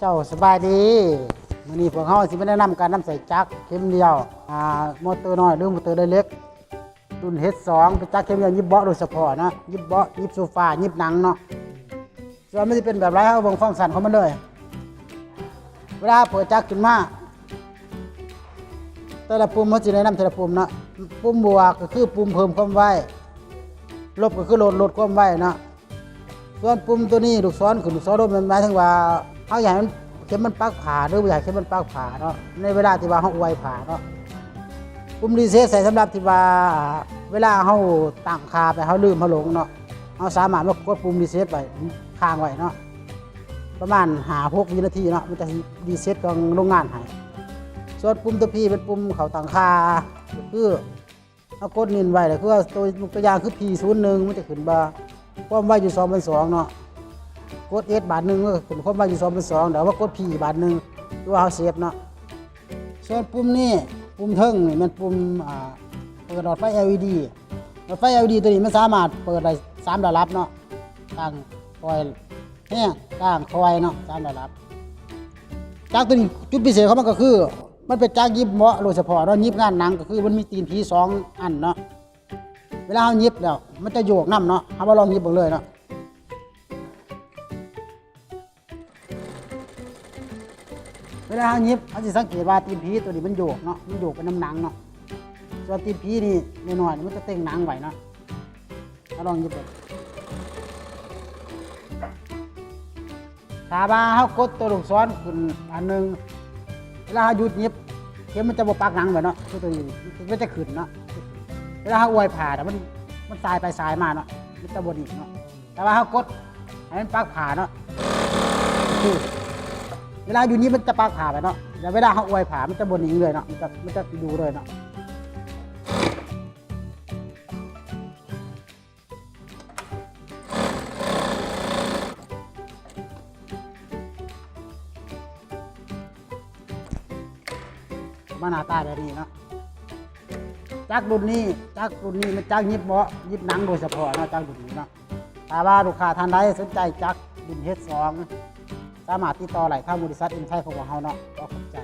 เจ้าสบายดีมื้อนี้พวกเฮาสิมาแนะนำการนำใส่จักรเข็มเดียวมอเตอร์น้อยหรือมอเตอร์เล็กรุ่น H2 เป็นจักรเข็มเดียวยิบเบาะโดยเฉพาะนะยิบเบาะยิบโซฟายิบหนังเนาะส่วนมันสิเป็นแบบไรเฮาเบิ่งฟังก์ชันของมันเลยเวลาเปิดจักรขึ้นมาแต่ละปุ่มมันสิแนะนำแต่ละปุ่มเนาะปุ่มบวกก็คือปุ่มเพิ่มความไวลบก็คือลดความไวเนาะส่วนปุ่มตัวนี้ลูกศรขึ้นลูกศรลงมันหมายถึงว่าเฮาอยากให้มันเข็มมันปักผ่าหรืออยากให้เข็มมันปักผ่าเนาะในเวลาที่ว่าเฮาอวยผ่าเนาะปุ่มรีเซ็ตใส่สำหรับที่ว่าเวลาเฮาตั้งค่าไปเฮาลืมเฮาหลงเนาะเฮาสามารถมากดปุ่มรีเซ็ตไว้ค้างไว้เนาะประมาณ5-6 วินาทีเนาะมันจะรีเซ็ตของโรงงานให้ส่วนปุ่มตัว P เป็นปุ่มเขาตั้งค่าคือเฮากดนิ่นไว้แล้วคือตัวอย่างคือ P01 มันจะขึ้นว่าความไวอยู่2,200เนาะกด S บาทหนึ่งก็ขึ้นความไวอยู่2,200เดี๋ยวว่ากด P บาทหนึ่งตัวเฮาเซฟเนาะส่วนปุ่มนี้ปุ่มเทิงนี่มันปุ่มเปิดหลอดไฟ LED หลอดไฟ LED ตัวนี้มันสามารถเปิดได้3ระดับเนาะกลางคอยแห้งกลางคอยเนาะ3ระดับจักรตัวนี้จุดพิเศษของมันก็คือมันเป็นจักรยิบเบาะโดยเฉพาะเนาะยิบงานหนังก็คือมันมีตีนผี2 อันเนาะเวลาเฮายิบแล้วมันจะโยกน้ำเนาะเฮามาลองยิบเบิ่งเลยเนาะเวลาเฮายิบเขาจะสังเกตว่าตีนผีตัวนี้มันโยกเนาะมันโยกเป็นน้ำหนังเนาะส่วนตีนผีนี่น้อยๆมันจะเต่งหนังไว้เนาะมาลองยิบเบิ่งถ้าว่าเฮากดตัวลูกศรขึ้นอันนึงเวลาเฮาหยุดยิบเข็มมันจะบ่ปักหนังไว้เนาะคือตัวนี้มันจะขึ้นเนาะเวลาเฮาอวยผ่ามันสายไปสายมาเนาะมันจะบ่ดีเนาะแต่ว่าเฮากดให้มันปักผ่าเนาะคือเวลาอยู่นี้มันจะปักผ่าไปเนาะแต่เวลาเขาอวยผ่ามันจะบนหนีเลยเนาะมันจะดูเลยเนาะมาหน้าตาแบบนี้เนาะจักรรุ่นนี้มันจักรยิบเบาะยิบหนังโดยเฉพาะเนาะจักรรุ่นนี้เนาะถ้าว่าลูกค้าท่านใดสนใจจักรรุ่น H2 สามารถติดต่อไหลเข้าบริษัทอินไทยของเราเนาะก็ขอบใจ